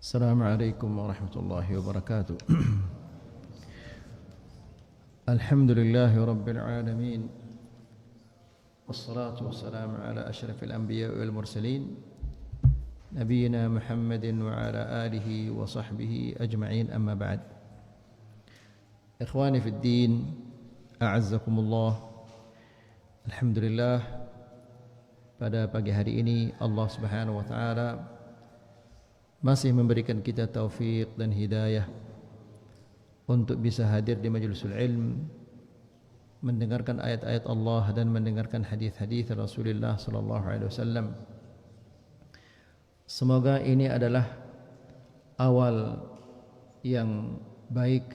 السلام عليكم ورحمة الله وبركاته. الحمد لله رب العالمين، والصلاة والسلام على أشرف الأنبياء والمرسلين نبينا محمد وعلى آله وصحبه أجمعين، أما بعد. إخواني في الدين، أعزكم الله. Alhamdulillah, pada pagi hari ini Allah Subhanahu wa taala masih memberikan kita taufik dan hidayah untuk bisa hadir di majlisul ilm, mendengarkan ayat-ayat Allah dan mendengarkan hadis-hadis Rasulullah sallallahu alaihi wasallam. Semoga ini adalah awal yang baik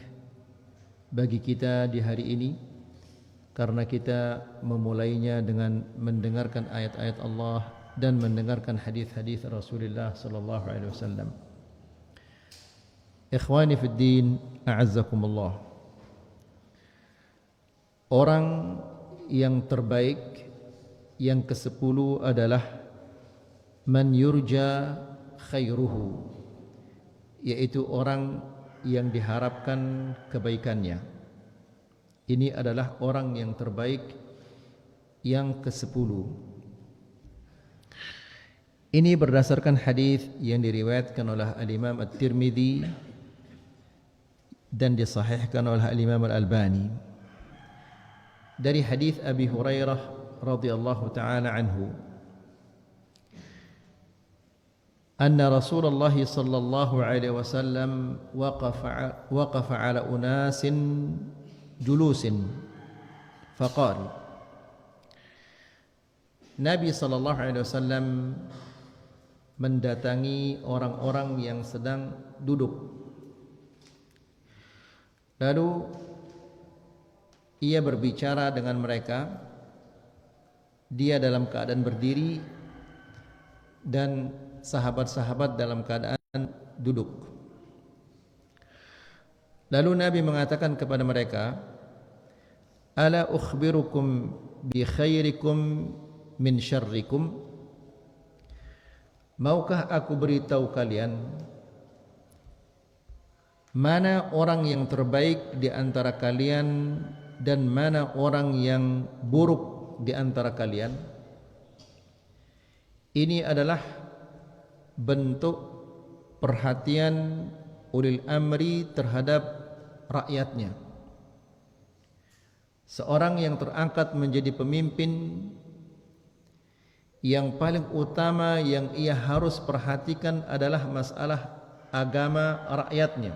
bagi kita di hari ini, karena kita memulainya dengan mendengarkan ayat-ayat Allah dan mendengarkan hadis-hadis Rasulullah sallallahu alaihi wasallam. Ikhwani fid din, a'azzakumullah. Orang yang terbaik yang ke-10 adalah man yurja khairuhu, yaitu orang yang diharapkan kebaikannya. Ini adalah orang yang terbaik yang ke-10. Ini berdasarkan hadis yang diriwayatkan oleh Al-Imam At-Tirmidzi dan disahihkan oleh Al-Imam Al-Albani dari hadis Abi Hurairah radhiyallahu taala anhu, anna Rasulullah sallallahu alaihi wasallam waqafa ala unasin julusin faqal. Nabi sallallahu alaihi wasallam mendatangi orang-orang yang sedang duduk. Lalu ia berbicara dengan mereka. Dia dalam keadaan berdiri dan sahabat-sahabat dalam keadaan duduk. Lalu Nabi mengatakan kepada mereka, "Ala ukhbirukum bi khairikum min syarrikum?" Maukah aku beritahu kalian mana orang yang terbaik di antara kalian dan mana orang yang buruk di antara kalian? Ini adalah bentuk perhatian ulil amri terhadap rakyatnya. Seorang yang terangkat menjadi pemimpin, yang paling utama yang ia harus perhatikan adalah masalah agama rakyatnya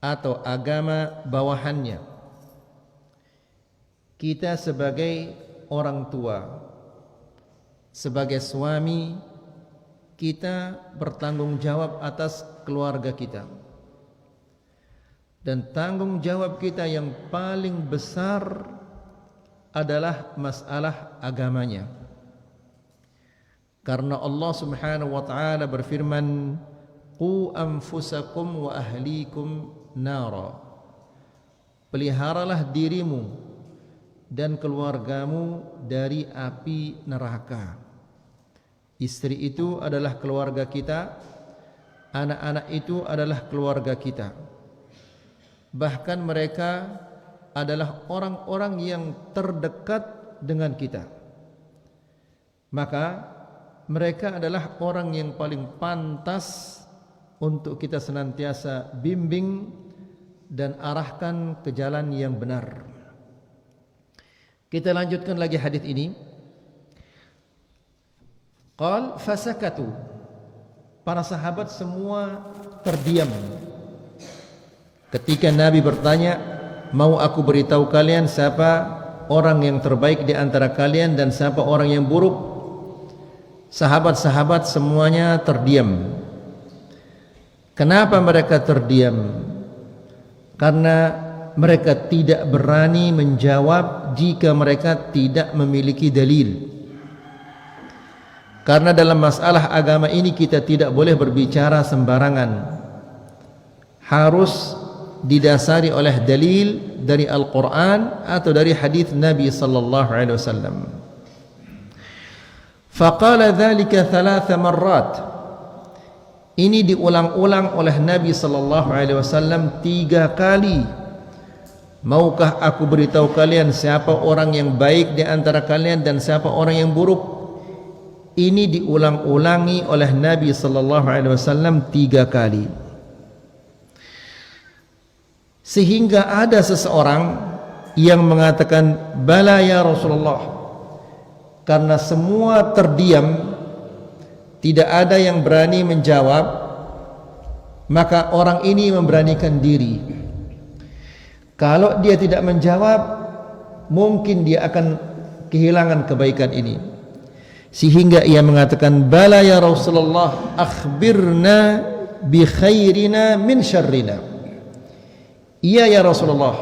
atau agama bawahannya. Kita sebagai orang tua, sebagai suami, kita bertanggung jawab atas keluarga kita. Dan tanggung jawab kita yang paling besar adalah masalah agamanya. Karena Allah Subhanahu wa taala berfirman, "Qu anfusakum wa ahlikum nara." Peliharalah dirimu dan keluargamu dari api neraka. Istri itu adalah keluarga kita, anak-anak itu adalah keluarga kita. Bahkan mereka adalah orang-orang yang terdekat dengan kita. Maka mereka adalah orang yang paling pantas untuk kita senantiasa bimbing dan arahkan ke jalan yang benar. Kita lanjutkan lagi hadis ini. Qal fasakatu. Para sahabat semua terdiam ketika Nabi bertanya, "Mau aku beritahu kalian siapa orang yang terbaik di antara kalian dan siapa orang yang buruk?" Sahabat-sahabat semuanya terdiam. Kenapa mereka terdiam? Karena mereka tidak berani menjawab jika mereka tidak memiliki dalil. Karena dalam masalah agama ini kita tidak boleh berbicara sembarangan. Harus didasari oleh dalil dari Al-Quran atau dari hadis Nabi sallallahu alaihi wasallam. Faqala dzalika 3 marrat. Ini diulang-ulang oleh Nabi sallallahu alaihi wasallam 3 kali. Maukah aku beritahu kalian siapa orang yang baik di antara kalian dan siapa orang yang buruk? Ini diulang-ulangi oleh Nabi sallallahu alaihi wasallam 3 kali. Sehingga ada seseorang yang mengatakan, "Bala ya Rasulullah." Karena semua terdiam, tidak ada yang berani menjawab, maka orang ini memberanikan diri. Kalau dia tidak menjawab, mungkin dia akan kehilangan kebaikan ini. Sehingga ia mengatakan, "Bala ya Rasulullah, akhbirna bi khairina min syarrina." Iya ya Rasulullah,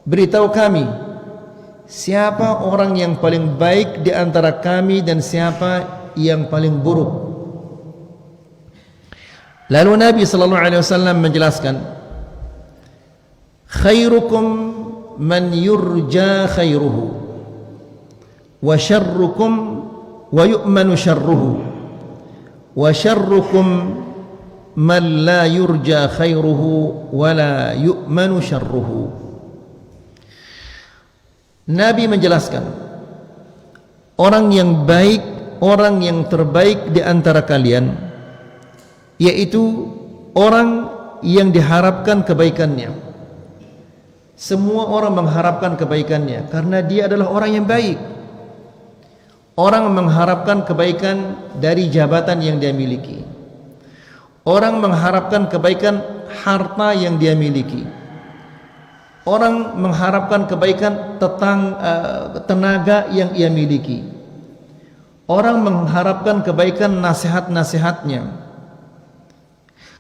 beritahu kami siapa orang yang paling baik di antara kami dan siapa yang paling buruk. Lalu Nabi sallallahu alaihi wasallam menjelaskan, khairukum man yurja khairuhu wa syarrukum wa yu'manu syarruhu wa syarrukum man la yurja khairuhu wa la yu'manu syarruhu. Nabi menjelaskan, orang yang baik, orang yang terbaik di antara kalian, yaitu orang yang diharapkan kebaikannya. Semua orang mengharapkan kebaikannya karena dia adalah orang yang baik. Orang mengharapkan kebaikan dari jabatan yang dia miliki. Orang mengharapkan kebaikan harta yang dia miliki. Orang mengharapkan kebaikan tenaga yang ia miliki. Orang mengharapkan kebaikan nasihat-nasihatnya.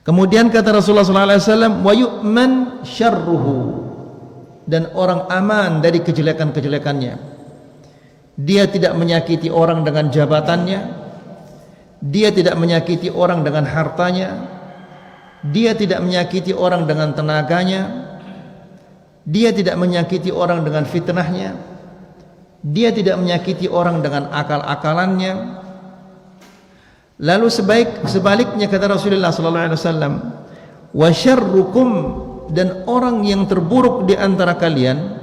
Kemudian kata Rasulullah SAW, wa yu'man syarruhu, dan orang aman dari kejelekan-kejelekannya. Dia tidak menyakiti orang dengan jabatannya, dia tidak menyakiti orang dengan hartanya, dia tidak menyakiti orang dengan tenaganya, dia tidak menyakiti orang dengan fitnahnya, dia tidak menyakiti orang dengan akal-akalannya. Lalu sebaliknya kata Rasulullah sallallahu alaihi wasallam, wa syarrukum, dan orang yang terburuk di antara kalian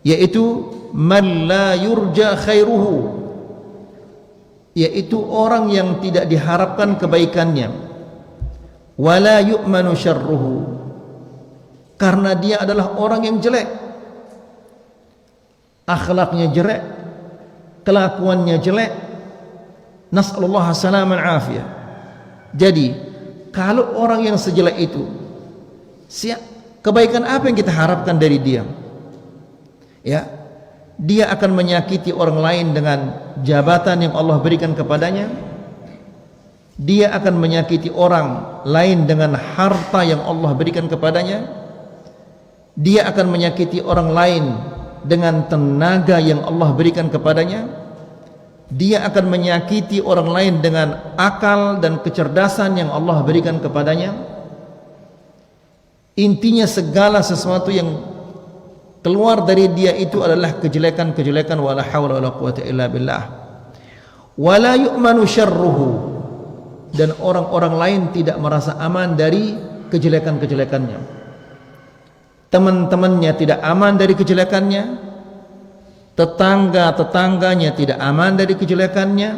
yaitu man la yurja khairuhu, yaitu orang yang tidak diharapkan kebaikannya, wala yu'manu syarruhu, karena dia adalah orang yang jelek, akhlaknya jelek, kelakuannya jelek, nas'alullah salaman afiyah. Jadi kalau orang yang sejelek itu, kebaikan apa yang kita harapkan dari dia? Ya, dia akan menyakiti orang lain dengan jabatan yang Allah berikan kepadanya. Dia akan menyakiti orang lain dengan harta yang Allah berikan kepadanya. Dia akan menyakiti orang lain dengan tenaga yang Allah berikan kepadanya. Dia akan menyakiti orang lain dengan akal dan kecerdasan yang Allah berikan kepadanya. Intinya segala sesuatu yang keluar dari dia itu adalah kejelekan-kejelekan, wala haula wala quwata illa billah. Wala yu'manu syarruhu, dan orang-orang lain tidak merasa aman dari kejelekan-kejelekannya. Teman-temannya tidak aman dari kejelekannya, tetangga-tetangganya tidak aman dari kejelekannya,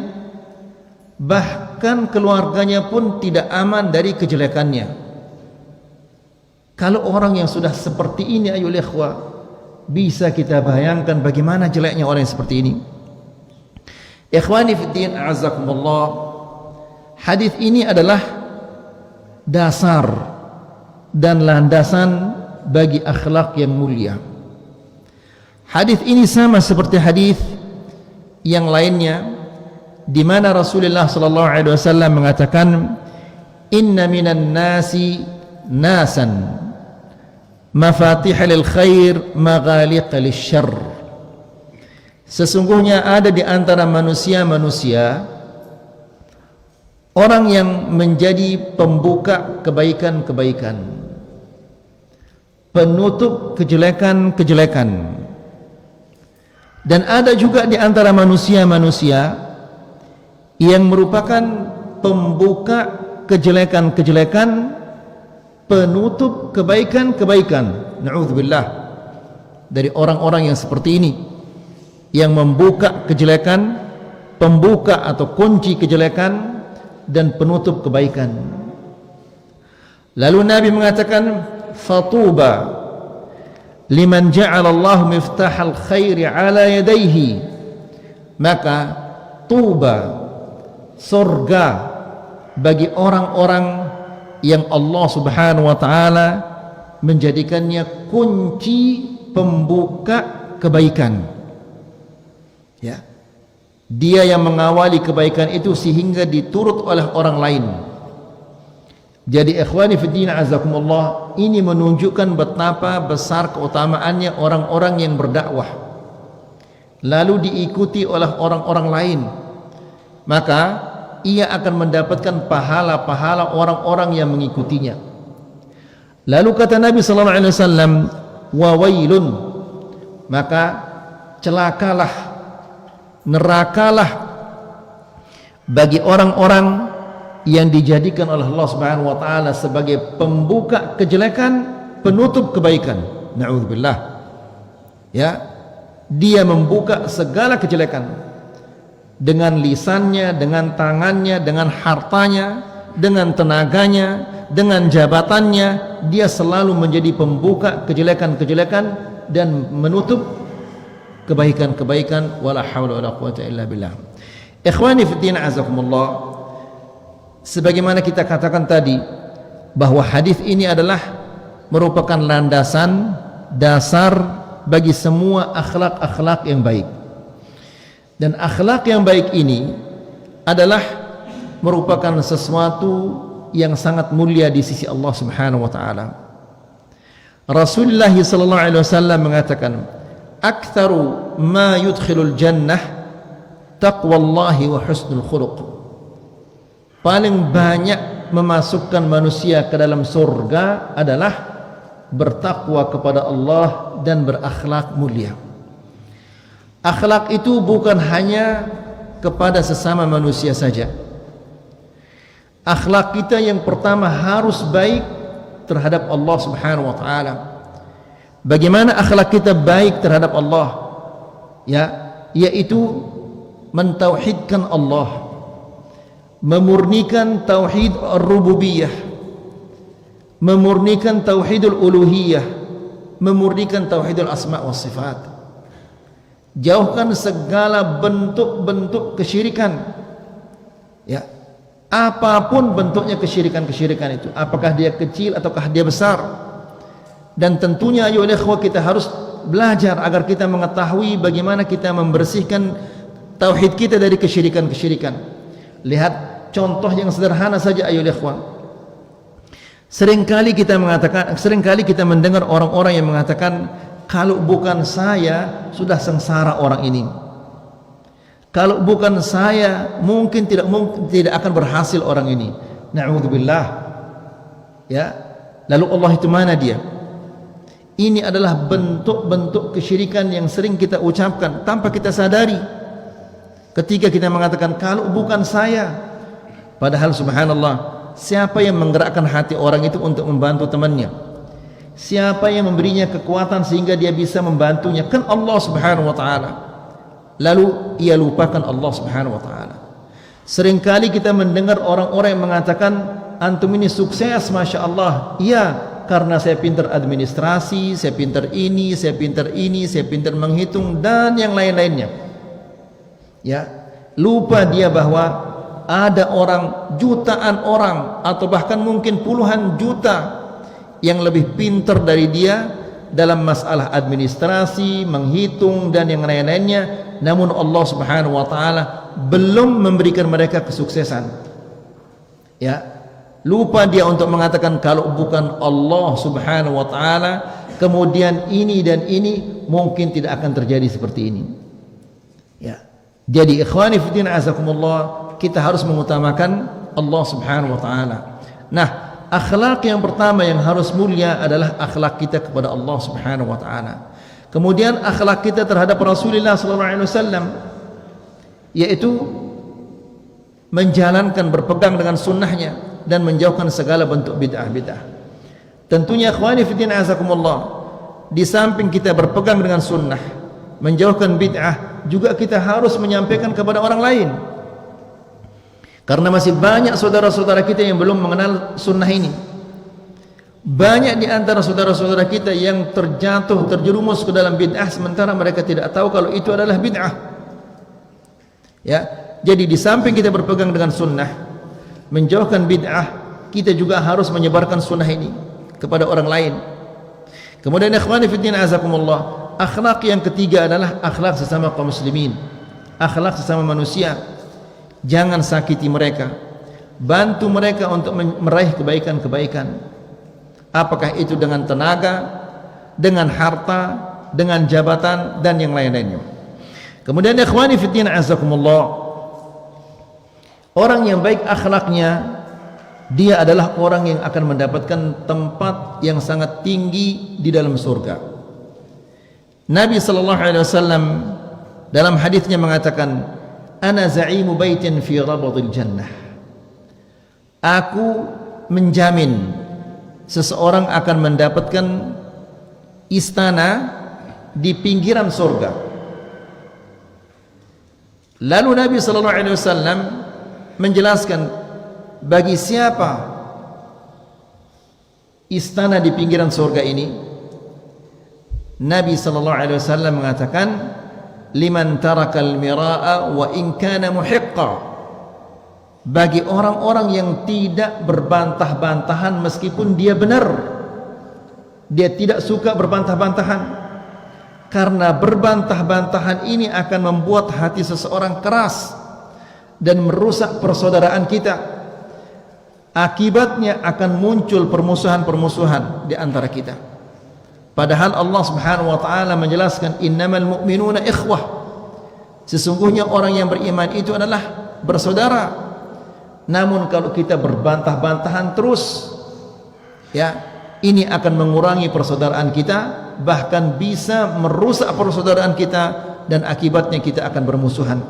bahkan keluarganya pun tidak aman dari kejelekannya. Kalau orang yang sudah seperti ini, ayo ikhwah, bisa kita bayangkan bagaimana jeleknya orang yang seperti ini. Ikhwani fiddin, a'azzakumullah, hadis ini adalah dasar dan landasan bagi akhlak yang mulia. Hadis ini sama seperti hadis yang lainnya, di mana Rasulullah sallallahu alaihi wasallam mengatakan, inna minan nasi nasan mafatihah lil khair maghaliq lil syarr. Sesungguhnya ada di antara manusia-manusia orang yang menjadi pembuka kebaikan-kebaikan, penutup kejelekan-kejelekan. Dan ada juga di antara manusia-manusia yang merupakan pembuka kejelekan-kejelekan, penutup kebaikan-kebaikan. Na'udzubillah dari orang-orang yang seperti ini, yang membuka kejelekan, pembuka atau kunci kejelekan dan penutup kebaikan. Lalu Nabi mengatakan, fatuba liman ja'ala Allah miftahal khairi ala yadayhi. Maka tuba, surga bagi orang-orang yang Allah Subhanahu wa taala menjadikannya kunci pembuka kebaikan. Ya. Dia yang mengawali kebaikan itu sehingga diturut oleh orang lain. Jadi ikhwani fiddin azakumullah, ini menunjukkan betapa besar keutamaannya orang-orang yang berdakwah lalu diikuti oleh orang-orang lain, maka ia akan mendapatkan pahala-pahala orang-orang yang mengikutinya. Lalu kata Nabi sallallahu alaihi wasallam, wa wailun, maka celakalah, nerakalah bagi orang-orang yang dijadikan oleh Allah Subhanahu wa taala sebagai pembuka kejelekan, penutup kebaikan. Na'udzubillah. Ya, dia membuka segala kejelekan dengan lisannya, dengan tangannya, dengan hartanya, dengan tenaganya, dengan jabatannya. Dia selalu menjadi pembuka kejelekan-kejelekan dan menutup kebaikan-kebaikan. Wala haula wala quwwata illa billah. Ikhwani fiddin azakumullah, sebagaimana kita katakan tadi bahwa hadis ini adalah merupakan landasan dasar bagi semua akhlak-akhlak yang baik. Dan akhlak yang baik ini adalah merupakan sesuatu yang sangat mulia di sisi Allah Subhanahu wa taala. Rasulullah sallallahu alaihi wasallam mengatakan, "Aktsaru ma yudkhilul jannah taqwallahi wa husnul khuluq." Paling banyak memasukkan manusia ke dalam surga adalah bertakwa kepada Allah dan berakhlak mulia. Akhlak itu bukan hanya kepada sesama manusia saja. Akhlak kita yang pertama harus baik terhadap Allah Subhanahu wa taala. Bagaimana akhlak kita baik terhadap Allah? Ya, yaitu mentauhidkan Allah, memurnikan tauhid ar-rububiyah, memurnikan tauhidul uluhiyah, memurnikan tauhidul asma wa sifat. Jauhkan segala bentuk-bentuk kesyirikan. Ya, apapun bentuknya kesyirikan-kesyirikan itu, apakah dia kecil ataukah dia besar. Dan tentunya ayo ikhwah, kita harus belajar agar kita mengetahui bagaimana kita membersihkan tauhid kita dari kesyirikan-kesyirikan. Lihat contoh yang sederhana saja ayo ikhwah. Seringkali kita mendengar orang-orang yang mengatakan, kalau bukan saya sudah sengsara orang ini. Kalau bukan saya mungkin tidak akan berhasil orang ini. Na'udzubillah. Ya. Lalu Allah itu mana dia? Ini adalah bentuk-bentuk kesyirikan yang sering kita ucapkan tanpa kita sadari. Ketika kita mengatakan kalau bukan saya, padahal subhanallah, siapa yang menggerakkan hati orang itu untuk membantu temannya? Siapa yang memberinya kekuatan sehingga dia bisa membantunya? Kan Allah Subhanahu wa taala. Lalu ia lupakan Allah Subhanahu wa taala. Seringkali kita mendengar orang-orang yang mengatakan, antum ini sukses, Masya Allah. Iya, karena saya pintar administrasi, saya pintar ini, saya pintar ini, saya pintar menghitung dan yang lain-lainnya. Ya, lupa dia bahwa ada orang, jutaan orang atau bahkan mungkin puluhan juta yang lebih pintar dari dia dalam masalah administrasi, menghitung dan yang lain-lainnya, namun Allah Subhanahu wa taala belum memberikan mereka kesuksesan. Ya, lupa dia untuk mengatakan kalau bukan Allah Subhanahu wa taala, kemudian ini dan ini mungkin tidak akan terjadi seperti ini. Ya. Jadi ikhwani fillah azakumullah, kita harus mengutamakan Allah Subhanahu wa taala. Nah, akhlak yang pertama yang harus mulia adalah akhlak kita kepada Allah Subhanahu wa taala. Kemudian akhlak kita terhadap Rasulullah sallallahu alaihi wasallam, yaitu menjalankan, berpegang dengan sunnahnya, dan menjauhkan segala bentuk bid'ah-bid'ah. Tentunya ikhwani fillah azakumullah, di samping kita berpegang dengan sunnah, menjauhkan bid'ah, juga kita harus menyampaikan kepada orang lain. Karena masih banyak saudara-saudara kita yang belum mengenal sunnah ini. Banyak di antara saudara-saudara kita yang terjerumus ke dalam bid'ah, sementara mereka tidak tahu kalau itu adalah bid'ah. Ya, jadi di samping kita berpegang dengan sunnah, menjauhkan bid'ah, kita juga harus menyebarkan sunnah ini kepada orang lain. Kemudian ikhwani fillah azakumullah, akhlak yang ketiga adalah akhlak sesama kaum muslimin, akhlak sesama manusia. Jangan sakiti mereka, bantu mereka untuk meraih kebaikan-kebaikan, apakah itu dengan tenaga, dengan harta, dengan jabatan, dan yang lain-lainnya. Kemudian ikhwani fillah azakumullah, orang yang baik akhlaknya, dia adalah orang yang akan mendapatkan tempat yang sangat tinggi di dalam surga. Nabi sallallahu alaihi wasallam dalam hadisnya mengatakan, ana za'imu baitin fi rabadil jannah. Aku menjamin seseorang akan mendapatkan istana di pinggiran surga. Lalu Nabi sallallahu alaihi wasallam menjelaskan bagi siapa istana di pinggiran surga ini. Nabi sallallahu alaihi wasallam mengatakan, liman tarakal mira'a wa in kana muhiqqa, bagi orang-orang yang tidak berbantah-bantahan meskipun dia benar. Dia tidak suka berbantah-bantahan, karena berbantah-bantahan ini akan membuat hati seseorang keras dan merusak persaudaraan kita. Akibatnya akan muncul permusuhan-permusuhan di antara kita. Padahal Allah Subhanahu wa taala menjelaskan, innamal mu'minuna ikhwah. Sesungguhnya orang yang beriman itu adalah bersaudara. Namun kalau kita berbantah-bantahan terus, ya, ini akan mengurangi persaudaraan kita, bahkan bisa merusak persaudaraan kita, dan akibatnya kita akan bermusuhan.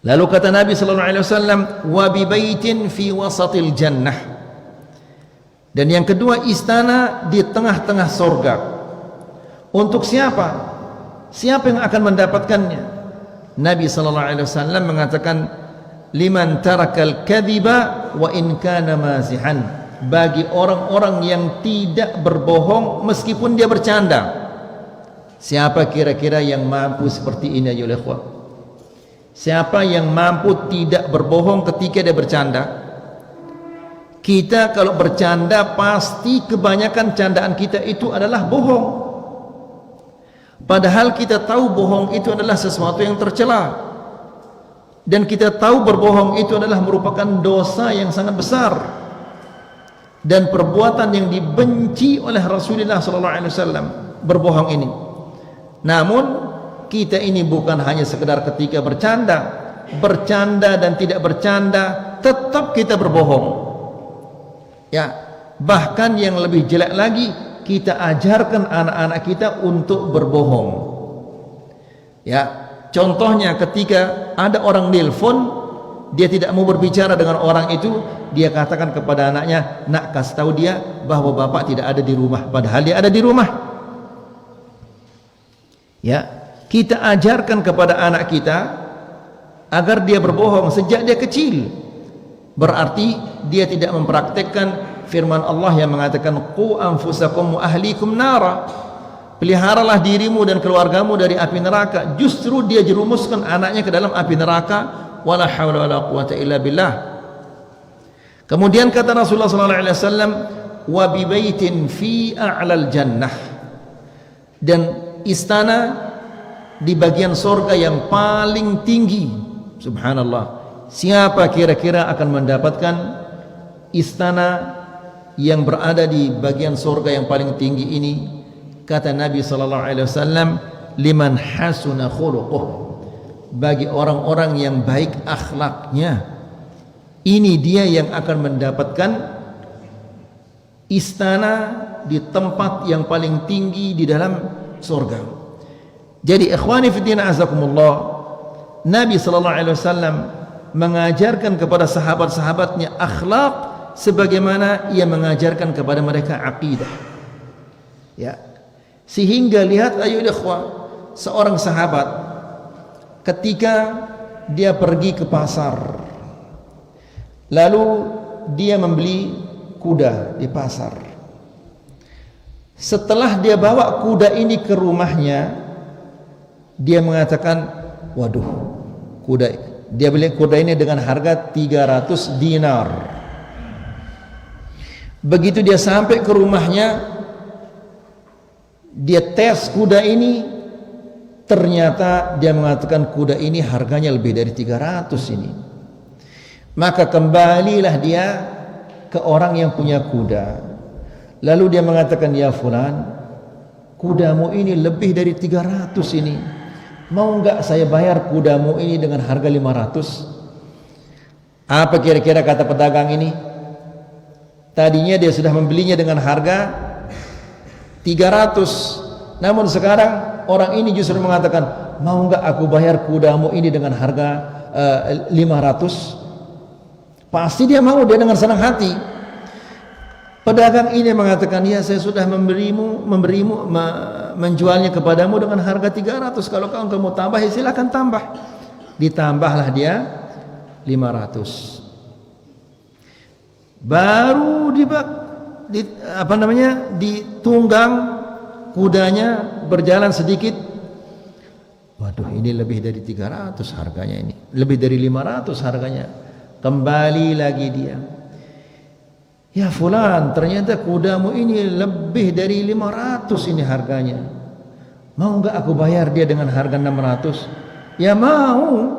Lalu kata Nabi sallallahu alaihi wasallam, wa bi baitin fi wasatil jannah. Dan yang kedua, istana di tengah-tengah surga. Untuk siapa? Siapa yang akan mendapatkannya? Nabi sallallahu alaihi wasallam mengatakan, liman tarakal kadhiba wa in kana mazihan, bagi orang-orang yang tidak berbohong meskipun dia bercanda. Siapa kira-kira yang mampu seperti ini ya ikhwah? Siapa yang mampu tidak berbohong ketika dia bercanda? Kita kalau bercanda pasti kebanyakan candaan kita itu adalah bohong. Padahal kita tahu bohong itu adalah sesuatu yang tercela, dan kita tahu berbohong itu adalah merupakan dosa yang sangat besar dan perbuatan yang dibenci oleh Rasulullah SAW, berbohong ini. Namun kita ini bukan hanya sekedar ketika bercanda dan tidak bercanda tetap kita berbohong. Ya, bahkan yang lebih jelek lagi, kita ajarkan anak-anak kita untuk berbohong. Ya, contohnya ketika ada orang nelpon, dia tidak mau berbicara dengan orang itu, dia katakan kepada anaknya, nak, kasih tahu dia bahwa bapak tidak ada di rumah, padahal dia ada di rumah. Ya, kita ajarkan kepada anak kita agar dia berbohong sejak dia kecil. Berarti dia tidak mempraktekkan firman Allah yang mengatakan, qu anfusakum wa ahlikum nara, peliharalah dirimu dan keluargamu dari api neraka. Justru dia jerumuskan anaknya ke dalam api neraka. Wala haula wala quwata illa billah. Kemudian kata Rasulullah sallallahu alaihi wasallam, wa bi baitin fi a'lal jannah, dan istana di bagian surga yang paling tinggi. Subhanallah. Siapa kira-kira akan mendapatkan istana yang berada di bagian surga yang paling tinggi ini? Kata Nabi sallallahu alaihi wasallam, liman hasuna khuluquh, bagi orang-orang yang baik akhlaknya. Ini dia yang akan mendapatkan istana di tempat yang paling tinggi di dalam surga. Jadi ikhwani fi din azakumullah, Nabi sallallahu alaihi wasallam mengajarkan kepada sahabat-sahabatnya akhlak sebagaimana ia mengajarkan kepada mereka akidah. Ya. Sehingga lihat ayo ikhwah, seorang sahabat ketika dia pergi ke pasar, lalu dia membeli kuda di pasar. Setelah dia bawa kuda ini ke rumahnya, dia mengatakan, waduh, dia beli kuda ini dengan harga 300 dinar. Begitu dia sampai ke rumahnya, dia tes kuda ini, ternyata dia mengatakan kuda ini harganya lebih dari 300 ini. Maka kembalilah dia ke orang yang punya kuda, lalu dia mengatakan, ya fulan, kudamu ini lebih dari 300 ini, mau enggak saya bayar kudamu ini dengan harga 500? Apa kira-kira kata pedagang ini? Tadinya dia sudah membelinya dengan harga 300, namun sekarang orang ini justru mengatakan, mau enggak aku bayar kudamu ini dengan harga 500? Pasti dia mau, dia dengan senang hati. Pedagang ini mengatakan, ya saya sudah menjualnya kepadamu dengan harga 300, kalau kau mau tambah ya silakan tambah. Ditambahlah dia 500. Baru ditunggang kudanya, berjalan sedikit, waduh ini lebih dari 300 harganya, ini lebih dari 500 harganya. Kembali lagi dia, ya fulan, ternyata kudamu ini lebih dari 500 ini harganya, mau enggak aku bayar dia dengan harga 600? Ya mau.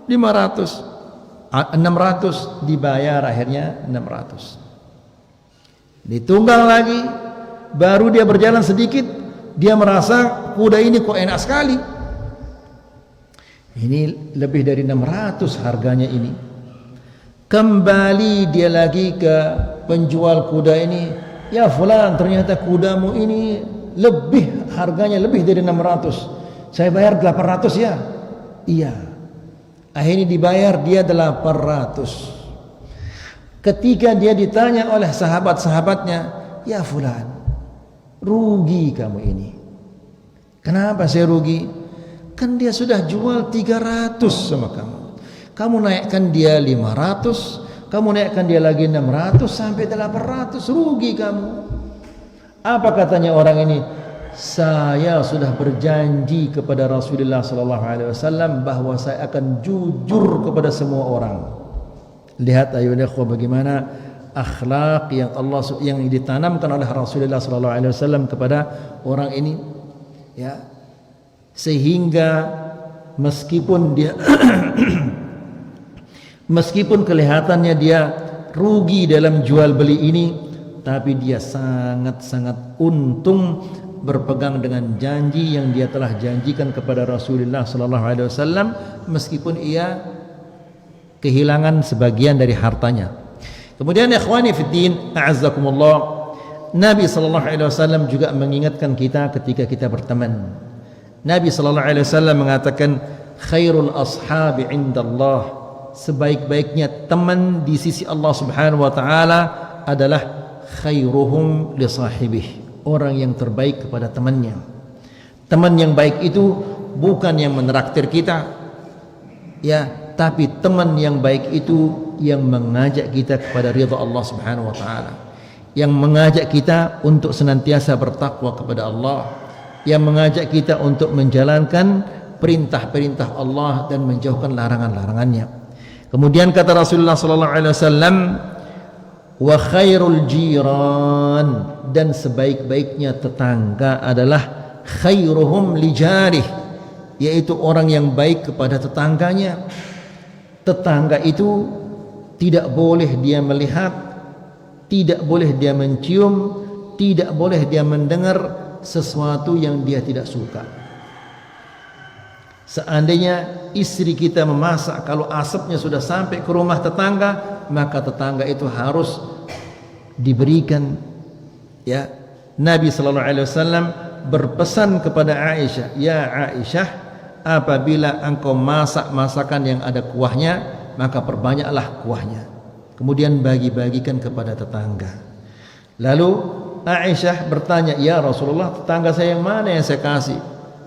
600 dibayar, akhirnya 600. Ditunggang lagi, baru dia berjalan sedikit, dia merasa kuda ini kok enak sekali, ini lebih dari 600 harganya ini. Kembali dia lagi ke penjual kuda ini, ya fulan, ternyata kudamu ini harganya lebih dari 600, saya bayar 800 ya? Iya. Akhirnya dibayar dia 800. Ketika dia ditanya oleh sahabat-sahabatnya, ya fulan, rugi kamu ini. Kenapa saya rugi? Kan dia sudah jual 300 sama kamu. Kamu naikkan dia 500, kamu naikkan dia lagi 600 sampai 800, rugi kamu. Apa katanya orang ini? Saya sudah berjanji kepada Rasulullah SAW bahwa saya akan jujur kepada semua orang. Lihat ayo ikhwah, bagaimana akhlak yang ditanamkan oleh Rasulullah SAW kepada orang ini, ya, sehingga meskipun dia meskipun kelihatannya dia rugi dalam jual beli ini, tapi dia sangat-sangat untung berpegang dengan janji yang dia telah janjikan kepada Rasulullah SAW, meskipun ia kehilangan sebagian dari hartanya. Kemudian ikhwani fiddin, a'azzakumullah, Nabi SAW juga mengingatkan kita ketika kita berteman. Nabi SAW mengatakan, khairul ashabi indallah, sebaik-baiknya teman di sisi Allah Subhanahu wa taala adalah khairuhum li sahibih, orang yang terbaik kepada temannya. Teman yang baik itu bukan yang menraktir kita, ya, tapi teman yang baik itu yang mengajak kita kepada ridha Allah Subhanahu wa taala, yang mengajak kita untuk senantiasa bertakwa kepada Allah, yang mengajak kita untuk menjalankan perintah-perintah Allah dan menjauhkan larangan-larangannya. Kemudian kata Rasulullah SAW, wa khairul jiran, dan sebaik-baiknya tetangga adalah khairuhum li jarih, yaitu orang yang baik kepada tetangganya. Tetangga itu tidak boleh dia melihat, tidak boleh dia mencium, tidak boleh dia mendengar sesuatu yang dia tidak suka. Seandainya istri kita memasak, kalau asapnya sudah sampai ke rumah tetangga, maka tetangga itu harus diberikan, ya. Nabi SAW berpesan kepada Aisyah, ya Aisyah, apabila engkau masak masakan yang ada kuahnya, maka perbanyaklah kuahnya. Kemudian bagi-bagikan kepada tetangga. Lalu Aisyah bertanya, ya Rasulullah, tetangga saya yang mana yang saya kasih?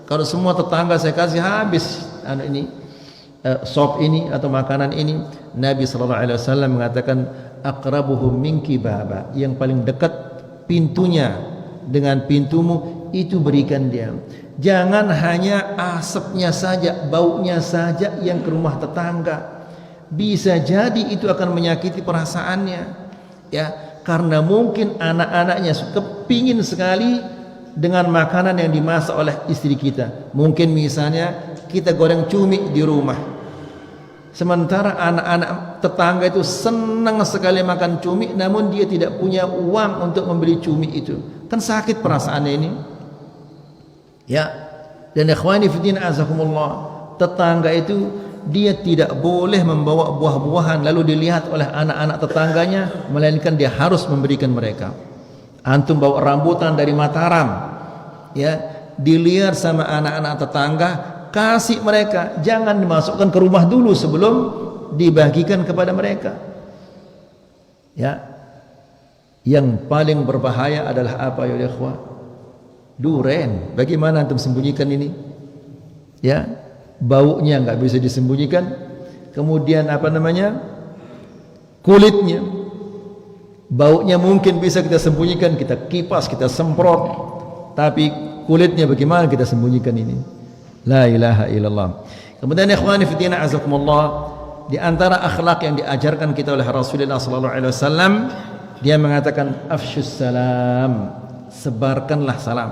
Kalau semua tetangga saya kasih habis sop ini atau makanan ini. Nabi SAW mengatakan, aqrabuhum minki baba, yang paling dekat pintunya dengan pintumu itu berikan dia. Jangan hanya asapnya saja, baunya saja yang ke rumah tetangga. Bisa jadi itu akan menyakiti perasaannya, ya, karena mungkin anak-anaknya kepingin sekali dengan makanan yang dimasak oleh istri kita. Mungkin misalnya kita goreng cumi di rumah, sementara anak-anak tetangga itu senang sekali makan cumi, namun dia tidak punya uang untuk membeli cumi itu. Kan sakit perasaannya ini, ya. Dan ikhwani fiddin azakumullah, tetangga itu dia tidak boleh membawa buah-buahan lalu dilihat oleh anak-anak tetangganya, melainkan dia harus memberikan mereka. Antum bawa rambutan dari Mataram, ya, dilihat sama anak-anak tetangga, kasih mereka, jangan dimasukkan ke rumah dulu sebelum dibagikan kepada mereka. Ya, yang paling berbahaya adalah apa ya ikhwah? Duren. Bagaimana antum sembunyikan ini? Ya, baunya nggak bisa disembunyikan. Kemudian kulitnya, baunya mungkin bisa kita sembunyikan, kita kipas, kita semprot, tapi kulitnya bagaimana kita sembunyikan ini? La ilaha illallah. Kemudian ikhwani fiddin azakumullah, di antara akhlak yang diajarkan kita oleh Rasulullah SAW, dia mengatakan afsyus salam, sebarkanlah salam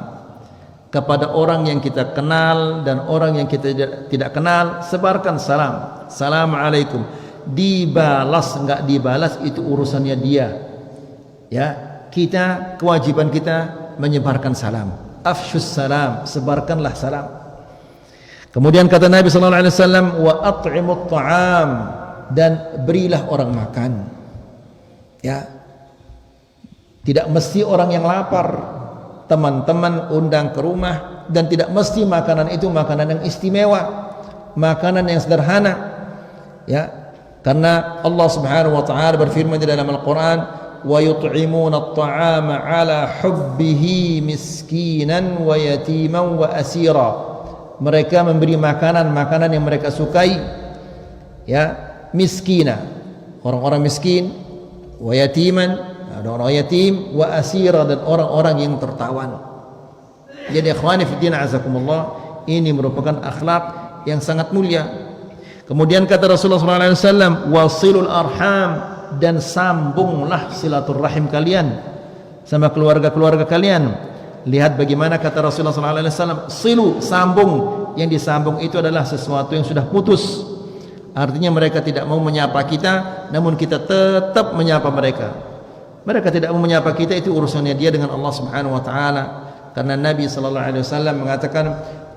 kepada orang yang kita kenal dan orang yang kita tidak kenal. Sebarkan salam. Assalamualaikum. Dibalas enggak dibalas itu urusannya dia, ya. Kita, kewajiban kita menyebarkan salam. Afsyus salam, sebarkanlah salam. Kemudian kata Nabi SAW, wa at'imut ta'am, dan berilah orang makan, ya. Tidak mesti orang yang lapar teman-teman undang ke rumah, dan tidak mesti makanan itu makanan yang istimewa, makanan yang sederhana, ya. Karena Allah Subhanahu wa taala berfirman di dalam Al-Qur'an, wa yut'imuna at-ta'ama 'ala hubbihi miskinan wa yatiman wa asira. Mereka memberi makanan yang mereka sukai, ya, miskina, orang-orang miskin, wa yatiman, ada orang yatim, wa asira, dan orang-orang yang tertawan. Jadi ikhwani fiddin azakumullah, ini merupakan akhlak yang sangat mulia. Kemudian kata Rasulullah SAW, wasilul arham, dan sambunglah silaturahim kalian sama keluarga-keluarga kalian. Lihat bagaimana kata Rasulullah SAW, silu, sambung. Yang disambung itu adalah sesuatu yang sudah putus. Artinya mereka tidak mau menyapa kita, namun kita tetap menyapa mereka. Mereka tidak mau menyapa kita, itu urusannya dia dengan Allah Subhanahu wa taala. Karena Nabi sallallahu alaihi wasallam mengatakan,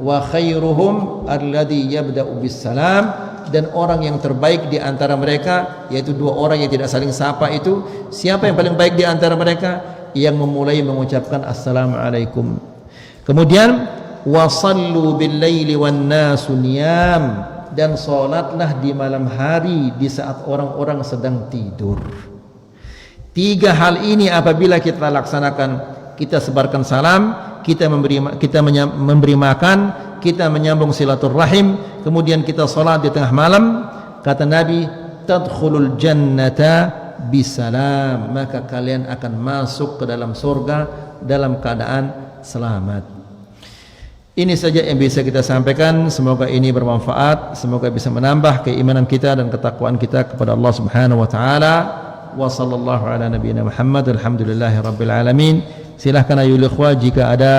wa khairuhum alladhi yabda'u bis salam, dan orang yang terbaik di antara mereka, yaitu dua orang yang tidak saling sapa itu, siapa yang paling baik di antara mereka? Yang memulai mengucapkan assalamualaikum. Kemudian wasallu bil laili wan nasu niyam, dan salatlah di malam hari di saat orang-orang sedang tidur. Tiga hal ini apabila kita laksanakan, kita sebarkan salam, kita memberi makan, kita menyambung silaturahim, kemudian kita salat di tengah malam, kata Nabi, tadkhulul jannata bisalam, maka kalian akan masuk ke dalam surga dalam keadaan selamat. Ini saja yang bisa kita sampaikan. Semoga ini bermanfaat, semoga bisa menambah keimanan kita dan ketakwaan kita kepada Allah Subhanahu wa taala. Wa sallallahu ala nabiyyina Muhammad, alhamdulillahi rabbil alamin. Silahkan ayuhal ikhwah jika ada